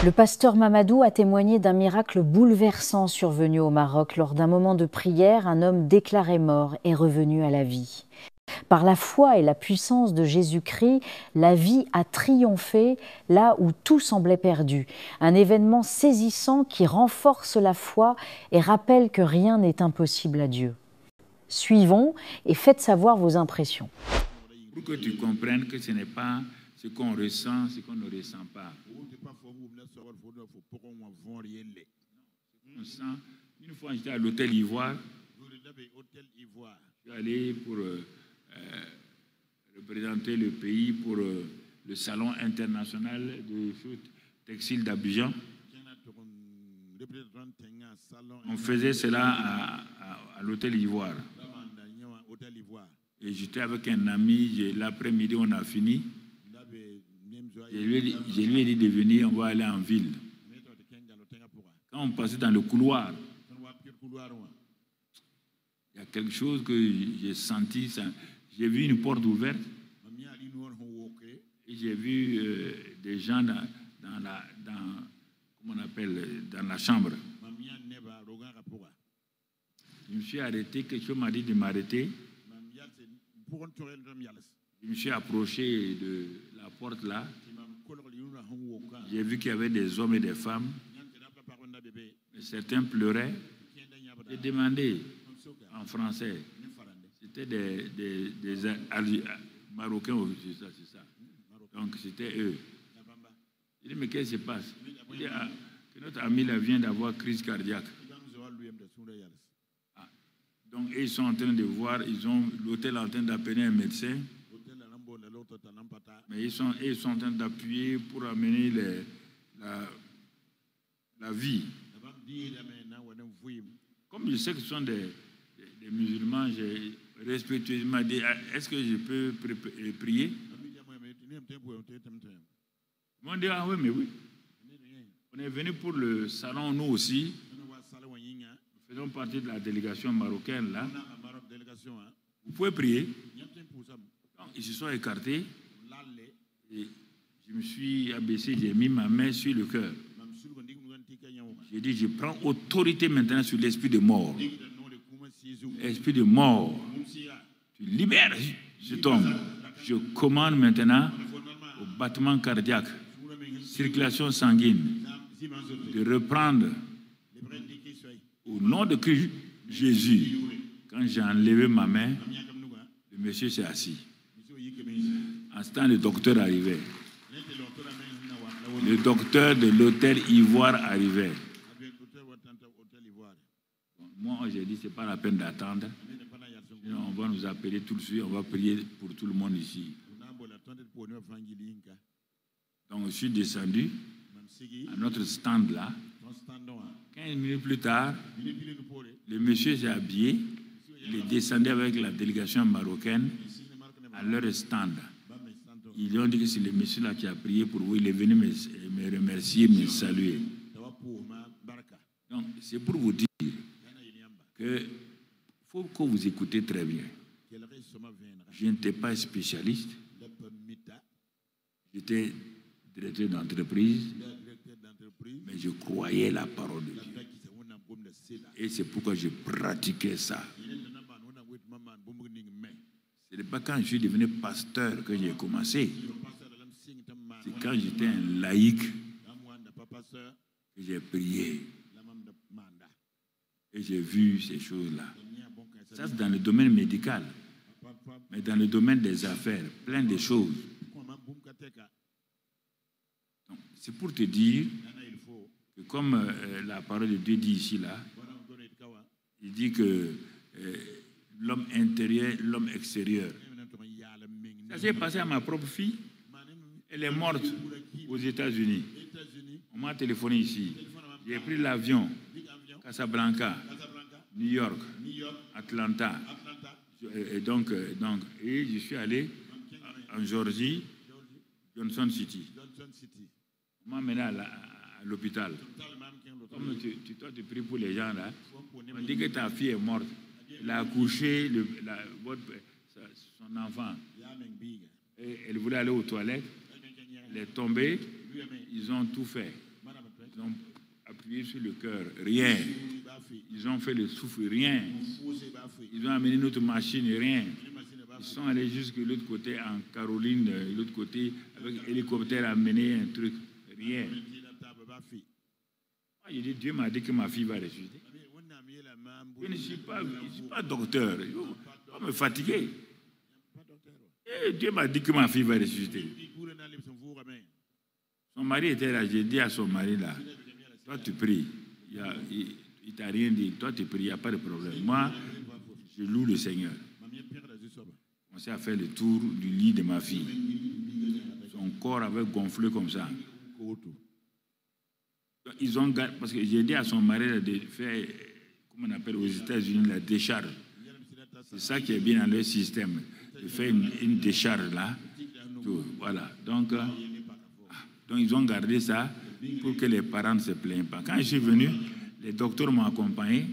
Le pasteur Mamadou a témoigné d'un miracle bouleversant survenu au Maroc. Lors d'un moment de prière, un homme déclaré mort est revenu à la vie. Par la foi et la puissance de Jésus-Christ, la vie a triomphé là où tout semblait perdu. Un événement saisissant qui renforce la foi et rappelle que rien n'est impossible à Dieu. Suivons et faites savoir vos impressions. Pour que tu comprennes que ce n'est pas ce qu'on ressent, ce qu'on ne ressent pas. On sent, une fois j'étais à l'hôtel Ivoire, je suis allé pour représenter le pays pour le salon international de textile d'Abidjan. On faisait cela à l'hôtel Ivoire. Et j'étais avec un ami, l'après-midi on a fini. Je lui ai dit de venir, on va aller en ville. Quand on passait dans le couloir, il y a quelque chose que j'ai senti. J'ai vu une porte ouverte et j'ai vu des gens dans comment on appelle, dans la chambre. Je me suis arrêté, quelque chose m'a dit de m'arrêter. Je me suis approché de la porte là. J'ai vu qu'il y avait des hommes et des femmes. Et certains pleuraient. J'ai demandé en français. C'était des Marocains, c'est ça. Donc c'était eux. J'ai dit, mais qu'est-ce qui se passe? Il dit, que notre ami là vient d'avoir crise cardiaque. Donc ils sont en train de voir, ils ont l'hôtel en train d'appeler un médecin. Mais ils sont en train d'appuyer pour amener la vie. Comme je sais que ce sont des musulmans, j'ai respectueusement dit, est-ce que je peux prier? Ils m'ont dit, ah oui, mais oui. On est venu pour le salon, nous aussi. Nous faisons partie de la délégation marocaine, là. Vous pouvez prier. Donc, ils se sont écartés. Et je me suis abaissé, j'ai mis ma main sur le cœur. J'ai dit, je prends autorité maintenant sur l'esprit de mort. Esprit de mort. Tu libères cet homme. Je commande maintenant au battement cardiaque, circulation sanguine, de reprendre au nom de Christ Jésus. Quand j'ai enlevé ma main, le monsieur s'est assis. En ce temps, le docteur arrivait. Le docteur de l'hôtel Ivoire arrivait. Moi, j'ai dit, ce n'est pas la peine d'attendre. On va nous appeler tout de suite, on va prier pour tout le monde ici. Donc, je suis descendu à notre stand là. 15 minutes plus tard, le monsieur s'est habillé. Il est descendu avec la délégation marocaine à leur stand. Ils lui ont dit que c'est le monsieur là qui a prié pour vous. Il est venu me remercier, me saluer. Donc, c'est pour vous dire que faut que vous écoutez très bien. Je n'étais pas spécialiste. J'étais directeur d'entreprise, mais je croyais la parole de Dieu. Et c'est pourquoi je pratiquais ça. Ce n'est pas quand je suis devenu pasteur que j'ai commencé. C'est quand j'étais un laïc que j'ai prié. Et j'ai vu ces choses-là. Ça, c'est dans le domaine médical. Mais dans le domaine des affaires, plein de choses. C'est pour te dire que comme la parole de Dieu dit ici, là, il dit que l'homme intérieur, l'homme extérieur. Ça s'est passé à ma propre fille. Elle est morte aux États-Unis. On m'a téléphoné ici. J'ai pris l'avion. Casablanca, New York, Atlanta. Et donc, je suis allé en Géorgie, Johnson City. On m'a amené à l'hôpital. Comme toi, tu pries pour les gens là. On dit que ta fille est morte. Elle a accouché son enfant. Et elle voulait aller aux toilettes. Elle est tombée. Ils ont tout fait. Ils ont appuyé sur le cœur, rien. Ils ont fait le souffle, rien. Ils ont amené notre machine, rien. Ils sont allés jusque l'autre côté, en Caroline, de l'autre côté, avec hélicoptère, amener un truc, rien. Moi, j'ai dit, Dieu m'a dit que ma fille va ressusciter. Je ne suis pas docteur. Je ne vais pas me fatiguer. Et Dieu m'a dit que ma fille va ressusciter. Son mari était là. J'ai dit à son mari là, toi tu pries. Il t'a rien dit. Toi tu pries, il n'y a pas de problème. Moi, je loue le Seigneur. J'ai commencé à faire le tour du lit de ma fille. Son corps avait gonflé comme ça. Ils ont, parce que j'ai dit à son mari de faire, comment on appelle aux États-Unis, la décharge. C'est ça qui est bien dans leur système. De faire une décharge là. Tout, voilà. Donc, ils ont gardé ça pour que les parents ne se plaignent pas. Quand je suis venu, les docteurs m'ont accompagné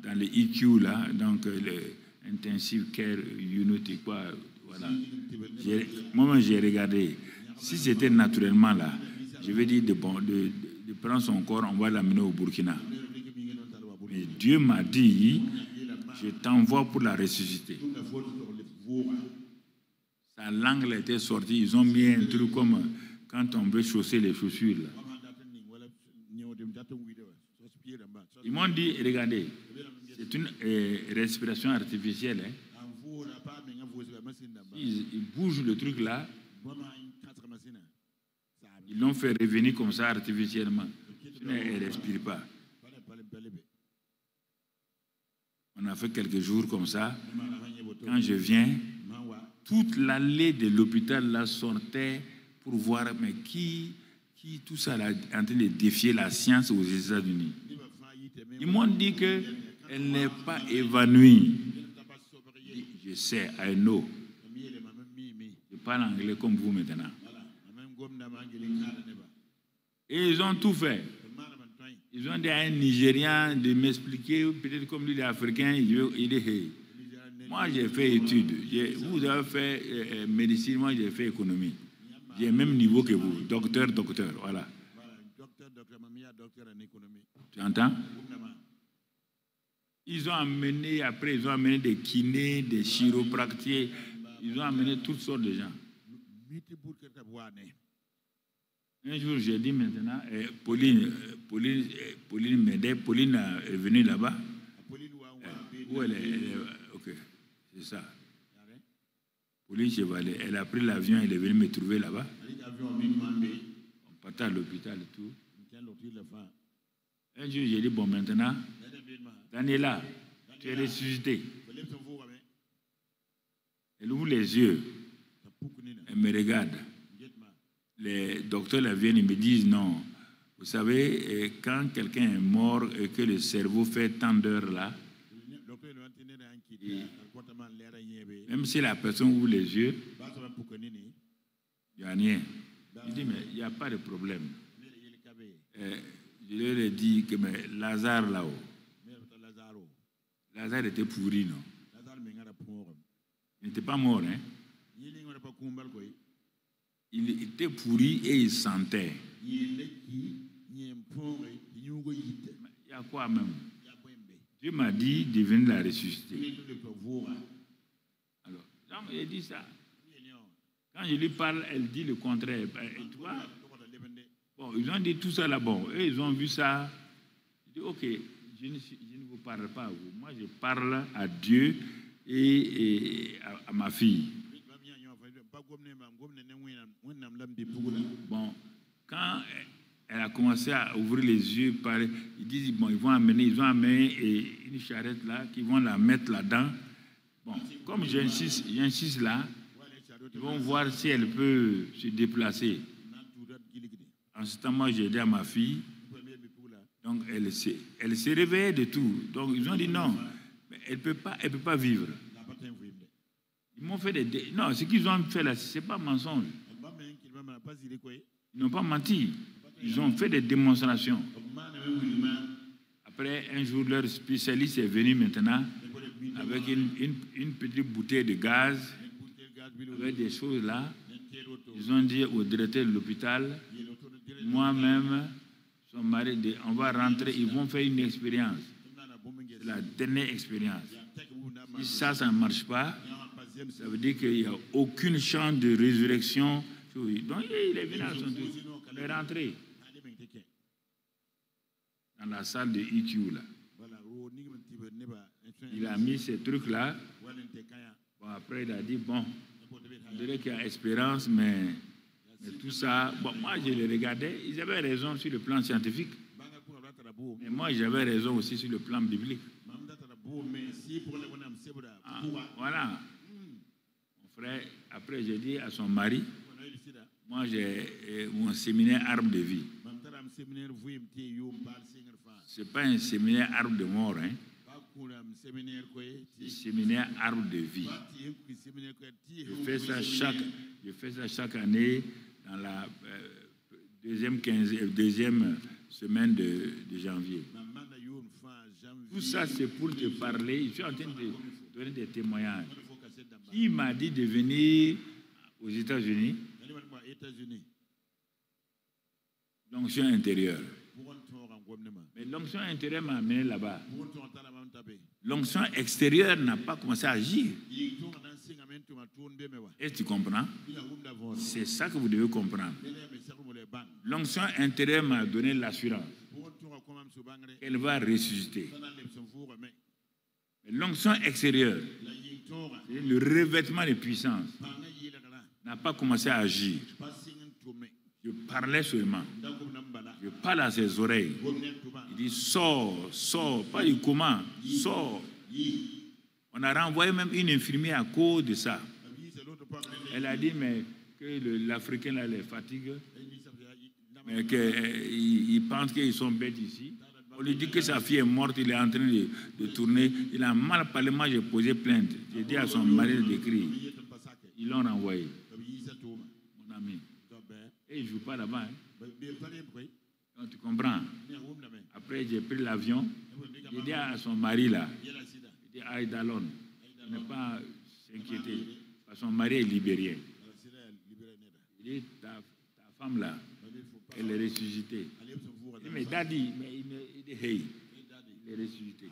dans le EQ là, donc le Intensive Care Unit, quoi. Voilà. Moi, j'ai regardé. Si c'était naturellement là, je vais dire de prendre son corps, on va l'amener au Burkina. Mais Dieu m'a dit, je t'envoie pour la ressusciter. Sa langue était sortie, ils ont mis un truc comme quand on veut chausser les chaussures. Là. Ils m'ont dit, regardez, c'est une respiration artificielle. Hein. Ils bougent le truc là. Ils l'ont fait revenir comme ça artificiellement. Sinon, elle ne respire pas. On a fait quelques jours comme ça. Quand je viens, toute l'allée de l'hôpital là sortait pour voir mais qui tout ça là, en train de défier la science aux États-Unis. Ils m'ont dit qu'elle n'est pas évanouie. Je sais, I know. Je parle anglais comme vous maintenant. Et ils ont tout fait. Ils ont dit à un Nigérian de m'expliquer, peut-être comme lui est africain, il est hey. Moi j'ai fait études. Vous avez fait médecine, moi j'ai fait économie. J'ai le même niveau que vous, docteur, voilà. Tu entends? Ils ont amené des kinés, des chiropractiers, ils ont amené toutes sortes de gens. Un jour, j'ai dit maintenant, Pauline m'aidait. Pauline est venue là-bas. Où elle est? Ok, c'est ça. Pauline Chevalier, elle a pris l'avion, elle est venue me trouver là-bas. On partait à l'hôpital et tout. Un jour, j'ai dit, bon, maintenant, Daniela, tu es ressuscité. Elle ouvre les yeux. Elle me regarde. Les docteurs là viennent et me disent non. Vous savez, quand quelqu'un est mort et que le cerveau fait tant d'heures là, même si la personne ouvre les yeux, il n'y a rien. Je dis, mais il n'y a pas de problème. Je leur ai dit que mais Lazare là-haut, Lazare était pourri, non? Il n'était pas mort, hein? Il était pourri et il sentait. Il y a quoi même? Dieu m'a dit de venir la ressusciter. Alors, donc, il dit ça. Quand je lui parle, elle dit le contraire. Et toi, bon, ils ont dit tout ça là-bas. Et ils ont vu ça. Je dis, ok, je ne vous parle pas à vous. Moi, je parle à Dieu et à ma fille. Bon, quand elle a commencé à ouvrir les yeux, ils disent, bon, ils ont amené une charrette là, qu'ils vont la mettre là-dedans. Bon, comme j'insiste là, ils vont voir si elle peut se déplacer. En ce temps, moi, j'ai aidé à ma fille. Donc, elle s'est réveillée de tout. Donc, ils ont dit non, mais elle peut pas vivre. Ils m'ont fait non, ce qu'ils ont fait là, ce n'est pas mensonge. Ils n'ont pas menti. Ils ont fait des démonstrations. Après, un jour, leur spécialiste est venu maintenant avec une petite bouteille de gaz, avec des choses là. Ils ont dit au directeur de l'hôpital, moi-même, son mari, on va rentrer, ils vont faire une expérience. La dernière expérience. Si ça ne marche pas, ça veut dire qu'il n'y a aucune chance de résurrection. Donc il est venu à son tour. Il est rentré dans la salle de EQ là. Il a mis ces trucs-là. Bon, après, il a dit, bon, on dirait qu'il y a espérance, mais tout ça... Bon, moi, je les regardais. Ils avaient raison sur le plan scientifique. Mais moi, j'avais raison aussi sur le plan biblique. Ah, voilà. Mon frère, après, j'ai dit à son mari, moi, j'ai mon séminaire arbre de vie. Ce n'est pas un séminaire arbre de mort, hein. Séminaire arbre de vie. Je fais ça chaque année dans la deuxième semaine de janvier. Tout ça, c'est pour te parler. Je suis en train de donner des témoignages. Qui m'a dit de venir aux États-Unis? L'onction intérieure. Mais l'onction intérieure m'a amené là-bas. L'onction extérieure n'a pas commencé à agir. Est-ce que tu comprends? C'est ça que vous devez comprendre. L'onction intérieure m'a donné l'assurance qu'elle va ressusciter. Mais l'onction extérieure, le revêtement de puissance, n'a pas commencé à agir. Je parlais seulement. Je parle à ses oreilles. Il dit, sors, sors. Pas du comment, sors. On a renvoyé même une infirmière à cause de ça. Elle a dit, mais que l'Africain là les fatigue, mais qu'il pense qu'ils sont bêtes ici. On lui dit que sa fille est morte, il est en train de tourner. Il a mal parlé, moi j'ai posé plainte. J'ai dit à son mari d'écrire. Ils l'ont renvoyé. Mon ami. Et il ne joue pas là-bas. Hein. Donc, tu comprends? Après, j'ai pris l'avion. J'ai dit à son mari là, il dit Aïdalon, il ne pas s'inquiéter. Parce que son mari est libérien. Il dit ta femme là, elle est ressuscitée. Il dit, mais Daddy, il dit hey, il est ressuscité.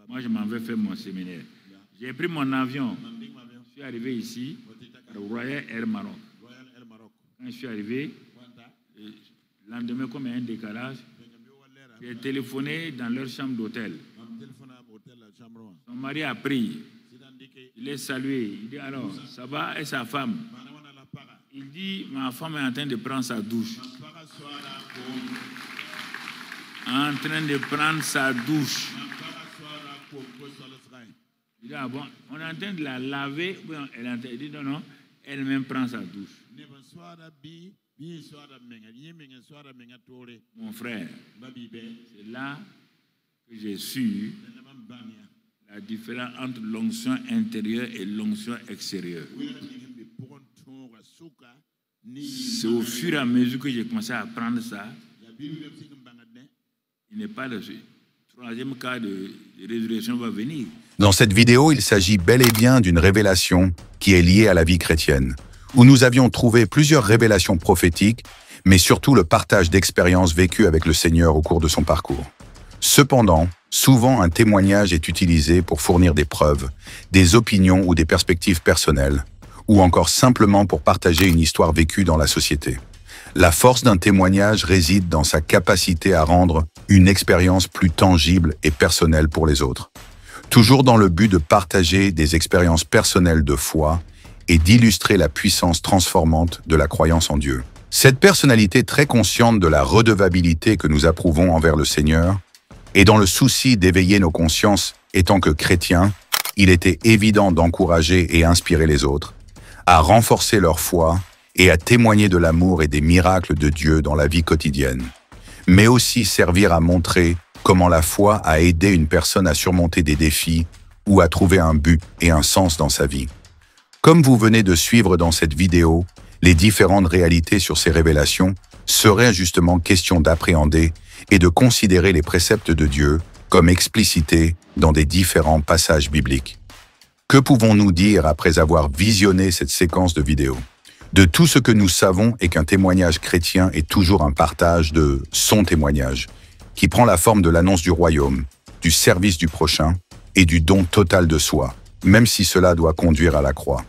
Moi, je m'en vais faire mon séminaire. J'ai pris mon avion. Je suis arrivé ici, au Royal Air Maroc. Quand je suis arrivé, le lendemain, comme il y a un décalage, j'ai téléphoné dans leur chambre d'hôtel. Son mari a pris. Il est salué. Il dit alors, ça va? Et sa femme? Il dit, ma femme est en train de prendre sa douche. En train de prendre sa douche. Il dit, ah bon, on est en train de la laver. Il dit, non, non, elle-même prend sa douche. Mon frère, c'est là que j'ai su la différence entre l'onction intérieure et l'onction extérieure. C'est au fur et à mesure que j'ai commencé à apprendre ça, il n'est pas le troisième cas de résurrection va venir. Dans cette vidéo, il s'agit bel et bien d'une révélation qui est liée à la vie chrétienne, où nous avions trouvé plusieurs révélations prophétiques, mais surtout le partage d'expériences vécues avec le Seigneur au cours de son parcours. Cependant, souvent un témoignage est utilisé pour fournir des preuves, des opinions ou des perspectives personnelles, ou encore simplement pour partager une histoire vécue dans la société. La force d'un témoignage réside dans sa capacité à rendre une expérience plus tangible et personnelle pour les autres, toujours dans le but de partager des expériences personnelles de foi et d'illustrer la puissance transformante de la croyance en Dieu. Cette personnalité très consciente de la redevabilité que nous approuvons envers le Seigneur, et dans le souci d'éveiller nos consciences étant que chrétiens, il était évident d'encourager et inspirer les autres, à renforcer leur foi et à témoigner de l'amour et des miracles de Dieu dans la vie quotidienne, mais aussi servir à montrer comment la foi a aidé une personne à surmonter des défis ou à trouver un but et un sens dans sa vie. Comme vous venez de suivre dans cette vidéo, les différentes réalités sur ces révélations seraient justement question d'appréhender et de considérer les préceptes de Dieu comme explicités dans des différents passages bibliques. Que pouvons-nous dire après avoir visionné cette séquence de vidéos? De tout ce que nous savons est qu'un témoignage chrétien est toujours un partage de son témoignage, qui prend la forme de l'annonce du royaume, du service du prochain et du don total de soi, même si cela doit conduire à la croix.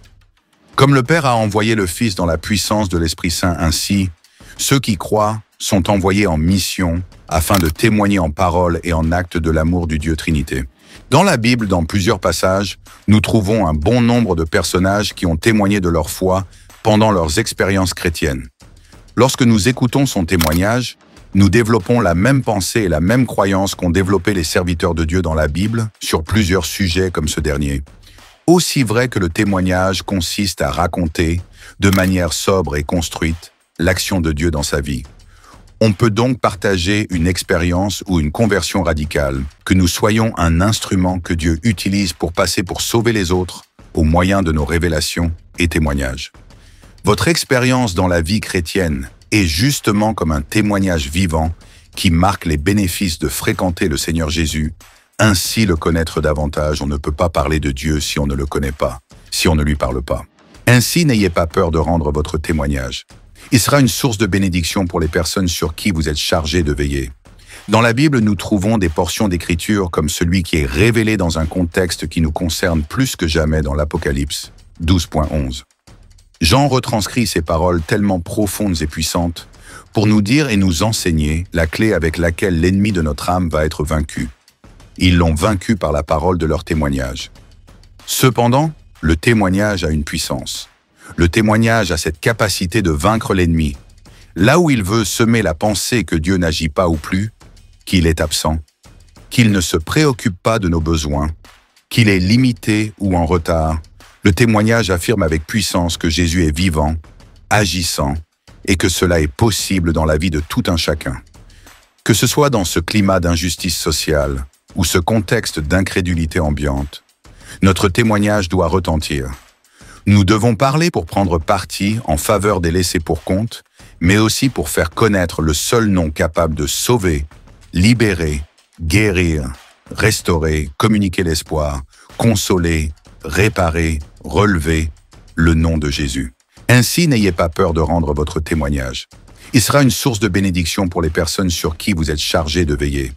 Comme le Père a envoyé le Fils dans la puissance de l'Esprit Saint ainsi, ceux qui croient sont envoyés en mission afin de témoigner en parole et en acte de l'amour du Dieu Trinité. Dans la Bible, dans plusieurs passages, nous trouvons un bon nombre de personnages qui ont témoigné de leur foi pendant leurs expériences chrétiennes. Lorsque nous écoutons son témoignage, nous développons la même pensée et la même croyance qu'ont développé les serviteurs de Dieu dans la Bible sur plusieurs sujets comme ce dernier. Aussi vrai que le témoignage consiste à raconter, de manière sobre et construite, l'action de Dieu dans sa vie. On peut donc partager une expérience ou une conversion radicale, que nous soyons un instrument que Dieu utilise pour passer pour sauver les autres au moyen de nos révélations et témoignages. Votre expérience dans la vie chrétienne est justement comme un témoignage vivant qui marque les bénéfices de fréquenter le Seigneur Jésus, ainsi le connaître davantage. On ne peut pas parler de Dieu si on ne le connaît pas, si on ne lui parle pas. Ainsi, n'ayez pas peur de rendre votre témoignage. Il sera une source de bénédiction pour les personnes sur qui vous êtes chargés de veiller. Dans la Bible, nous trouvons des portions d'Écriture comme celui qui est révélé dans un contexte qui nous concerne plus que jamais dans l'Apocalypse 12.11. Jean retranscrit ces paroles tellement profondes et puissantes pour nous dire et nous enseigner la clé avec laquelle l'ennemi de notre âme va être vaincu. Ils l'ont vaincu par la parole de leur témoignage. Cependant, le témoignage a une puissance. Le témoignage a cette capacité de vaincre l'ennemi. Là où il veut semer la pensée que Dieu n'agit pas ou plus, qu'il est absent, qu'il ne se préoccupe pas de nos besoins, qu'il est limité ou en retard, le témoignage affirme avec puissance que Jésus est vivant, agissant, et que cela est possible dans la vie de tout un chacun. Que ce soit dans ce climat d'injustice sociale ou ce contexte d'incrédulité ambiante, notre témoignage doit retentir. Nous devons parler pour prendre parti en faveur des laissés pour compte, mais aussi pour faire connaître le seul nom capable de sauver, libérer, guérir, restaurer, communiquer l'espoir, consoler, réparer, relever, le nom de Jésus. Ainsi, n'ayez pas peur de rendre votre témoignage. Il sera une source de bénédiction pour les personnes sur qui vous êtes chargés de veiller.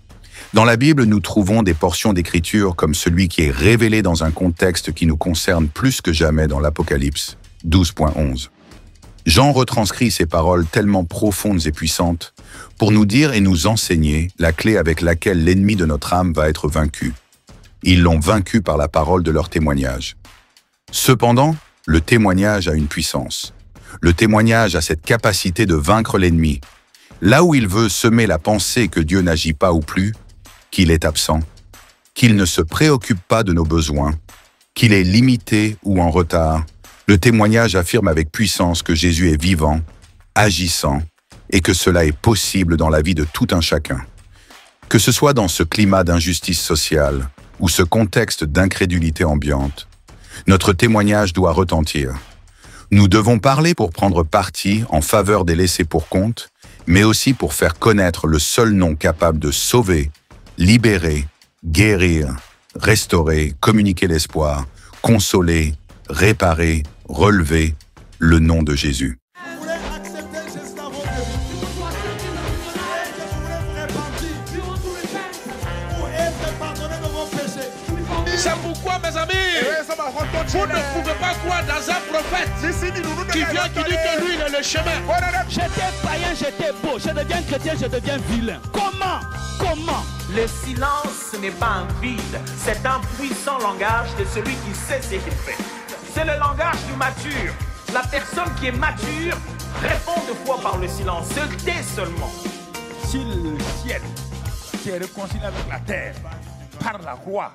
Dans la Bible, nous trouvons des portions d'Écriture comme celui qui est révélé dans un contexte qui nous concerne plus que jamais dans l'Apocalypse 12.11. Jean retranscrit ces paroles tellement profondes et puissantes pour nous dire et nous enseigner la clé avec laquelle l'ennemi de notre âme va être vaincu. Ils l'ont vaincu par la parole de leur témoignage. Cependant, le témoignage a une puissance. Le témoignage a cette capacité de vaincre l'ennemi. Là où il veut semer la pensée que Dieu n'agit pas ou plus, qu'il est absent, qu'il ne se préoccupe pas de nos besoins, qu'il est limité ou en retard, le témoignage affirme avec puissance que Jésus est vivant, agissant, et que cela est possible dans la vie de tout un chacun. Que ce soit dans ce climat d'injustice sociale ou ce contexte d'incrédulité ambiante, notre témoignage doit retentir. Nous devons parler pour prendre parti en faveur des laissés pour compte, mais aussi pour faire connaître le seul nom capable de sauver, libérer, guérir, restaurer, communiquer l'espoir, consoler, réparer, relever, le nom de Jésus. C'est pourquoi, mes amis, vous ne pouvez pas croire dans un prophète qui vient, qui dit que lui, il est le chemin. J'étais païen, j'étais beau. Je deviens chrétien, je deviens vilain. Comment? Le silence n'est pas un vide, c'est un puissant langage de celui qui sait ce qu'il fait. C'est le langage du mature. La personne qui est mature répond de foi par le silence, se tait seulement. Si le ciel s'est réconcilié avec la terre par la croix,